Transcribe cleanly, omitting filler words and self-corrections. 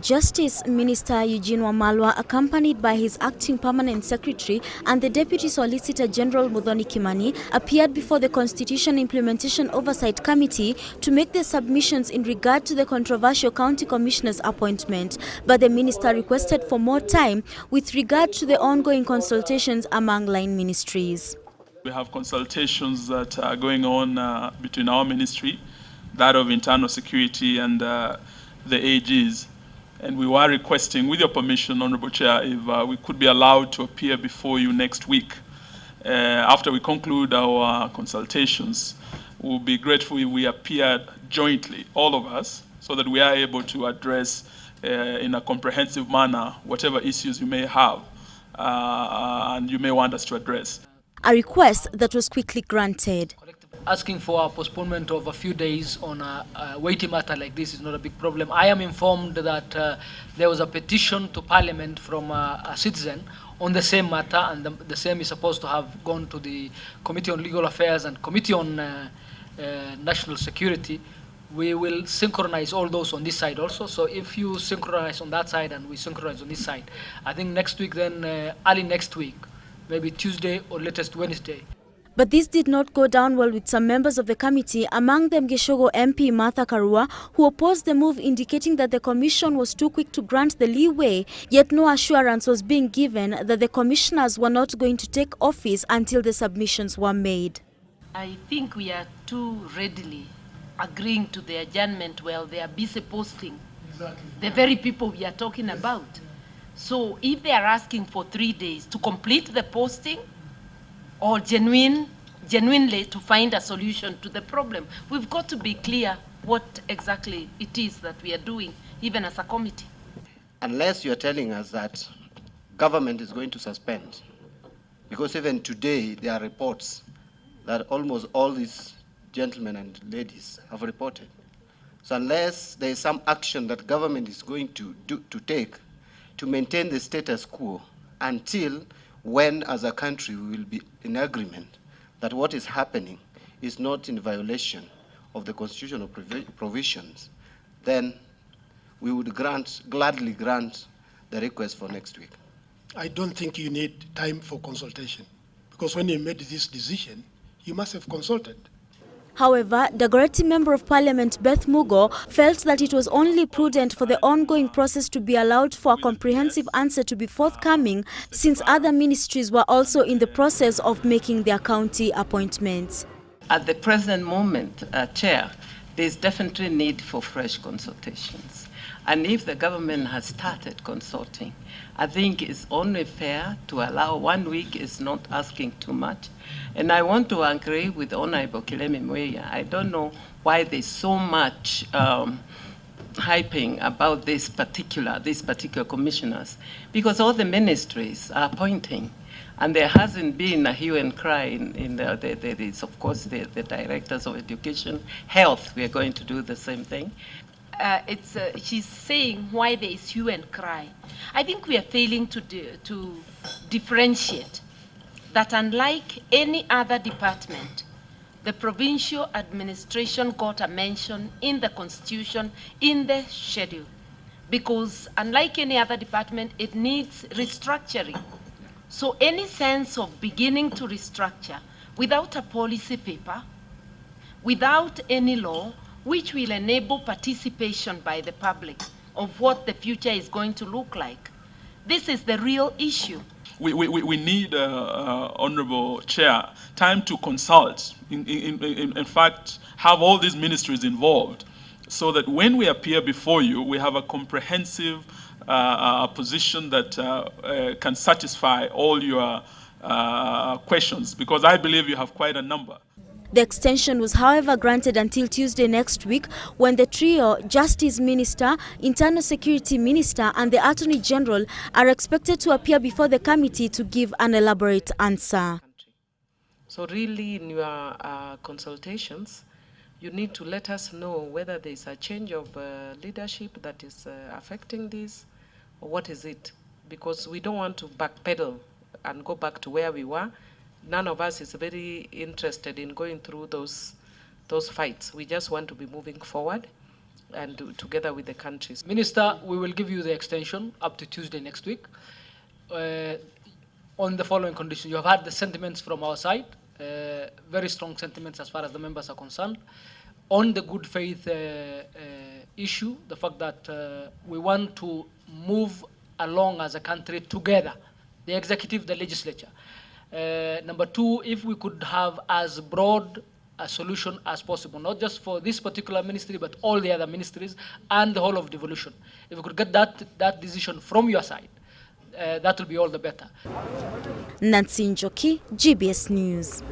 Justice Minister Eugene Wamalwa, accompanied by his acting permanent secretary and the Deputy Solicitor General Muthoni Kimani, appeared before the Constitution Implementation Oversight Committee to make their submissions in regard to the controversial County Commissioner's appointment. But the minister requested for more time with regard to the ongoing consultations among line ministries. We have consultations that are going on between our ministry, that of internal security, and the AGs. And we were requesting, with your permission, Honorable Chair, if we could be allowed to appear before you next week. After we conclude our consultations, we'll be grateful if we appear jointly, all of us, so that we are able to address in a comprehensive manner whatever issues you may have and you may want us to address. A request that was quickly granted. Asking for a postponement of a few days on a weighty matter like this is not a big problem. I am informed that there was a petition to Parliament from a citizen on the same matter, and the same is supposed to have gone to the Committee on Legal Affairs and Committee on National Security. We will synchronize all those on this side also. So if you synchronize on that side and we synchronize on this side, I think next week then, early next week, maybe Tuesday or latest Wednesday. But this did not go down well with some members of the committee, among them Geshogo MP Martha Karua, who opposed the move, indicating that the commission was too quick to grant the leeway, yet no assurance was being given that the commissioners were not going to take office until the submissions were made. I think we are too readily agreeing to the adjournment while they are busy posting the very people we are talking about. So if they are asking for 3 days to complete the posting, or genuinely to find a solution to the problem, we've got to be clear what exactly it is that we are doing, even as a committee. Unless you're telling us that government is going to suspend, because even today there are reports that almost all these gentlemen and ladies have reported. So unless there is some action that government is going to take to maintain the status quo until when, as a country, we will be in agreement that what is happening is not in violation of the constitutional provisions, then we would gladly grant the request for next week. I don't think you need time for consultation, because when you made this decision, you must have consulted. However, Dagoretti Member of Parliament Beth Mugo felt that it was only prudent for the ongoing process to be allowed for a comprehensive answer to be forthcoming, since other ministries were also in the process of making their county appointments. At the present moment, Chair, there is definitely need for fresh consultations. And if the government has started consulting, I think it's only fair to allow 1 week. Is not asking too much. And I want to agree with Honorable Kilemi Mweya. I don't know why there's so much hyping about these particular commissioners, because all the ministries are appointing. And there hasn't been a hue and cry there is, of course, the directors of education, health, we are going to do the same thing. She's saying why there is hue and cry. I think we are failing to differentiate that unlike any other department, the provincial administration got a mention in the constitution, in the schedule, because unlike any other department, it needs restructuring. So any sense of beginning to restructure without a policy paper, without any law, which will enable participation by the public of what the future is going to look like. This is the real issue. We need, Honorable Chair, time to consult, in fact, have all these ministries involved, so that when we appear before you, we have a comprehensive position that can satisfy all your questions, because I believe you have quite a number. The extension was, however, granted until Tuesday next week, when the trio, Justice Minister, Internal Security Minister and the Attorney General, are expected to appear before the committee to give an elaborate answer. So really, in your consultations, you need to let us know whether there is a change of leadership that is affecting this, or what is it? Because we don't want to backpedal and go back to where we were. None of us is very interested in going through those fights. We just want to be moving forward. and together with the countries. Minister, we will give you the extension up to Tuesday next week on the following conditions. You have had the sentiments from our side, very strong sentiments as far as the members are concerned. On the good faith issue, the fact that we want to move along as a country together, the executive, the legislature. Number two, if we could have as broad a solution as possible, not just for this particular ministry, but all the other ministries and the whole of devolution. If we could get that decision from your side, that will be all the better. Nancy Njoki, GBS News.